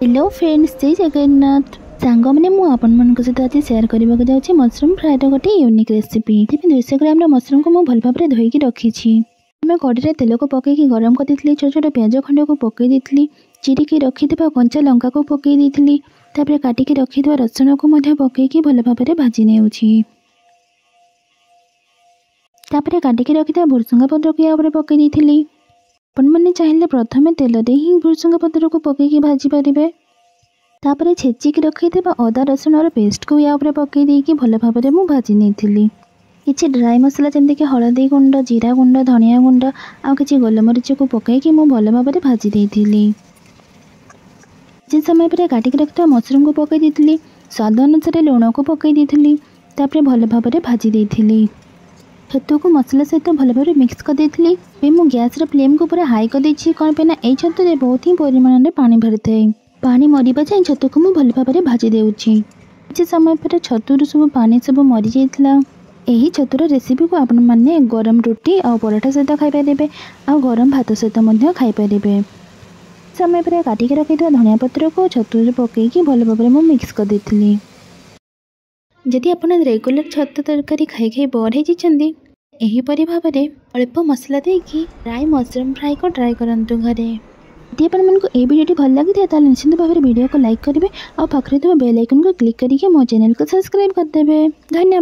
Hello friends, जय जगन्नाथ। सांग मैंने मुझे सहित आज सेयार करने जाऊँगी मशरूम फ्राइर गोटे यूनिक रेसिपी। 200 ग्राम मशरूम को मुझे भल भाव में धोईकी रखी। मैं कड़े तेल को पकईकी गरम कर छोट छोट प्याज खंड को पकई चिरिकी रखि कंचा लंका को पकई काटिकी रखि रसुण को पकईकी भल भाव में भाजी नेउछि। काटिकी रखि भुर्सुंगा पत्र को या पकई आपण मैंने चाहिए प्रथम तेल ही भुर्सुंगा पत्र को पकईकी भाजी पारे। तापर छेचिकी रखी अदा रसुण पेस्ट को या पकई देकी भल भाव में भाजी नहीं। किसी ड्राई मसला जमीक हलदी गुंड, जीरा गुंड, धनिया गुंड आ कि गोलमरीच को पकईकी मु भल भाव में भाजी देती। किसी समय पर काटिकी रखि मशरूम को पकई देती। स्वाद अनुसार लुण को पकई देती। तापर भल भाव में भाजी देती। छतु को मसला सहित भल भाव मिक्स कर देती। मु गैस फ्लेम को पूरा हाई कर देछि। कौन पे ना ए छतु रे बहुत ही परिमाण में पानी भरी थाए। पानी मरिबा जाए छतु को मु भल भाव में भाजी देउछि। किछि समय पर छतुर सब पानी सब मरी जाइतला। एही छतुर रेसिपी को आपण माने गरम रोटी और पराठा सहित खाई पारे आ गरम भात सहित मध्य खाई पारे। समय पर काटिकी रखि धनिया पत्र को छतु पकईकी भल भाव में मिक्स कर देती। जदि आपण रेगुलर छतु तरकारी खाई खाई बोर हो जाइछन्ती एहीपरि भाव में अल्प मसला देकी ड्राई मशरूम फ्राई को ट्राई करंतु घरे। यदि आपको ये वीडियो भल लगी था निश्चित भाव में वीडियो को लाइक करेंगे और पाखरे बेल आइकन को क्लिक करके मो चैनल को सब्सक्राइब करदेवे। धन्यवाद।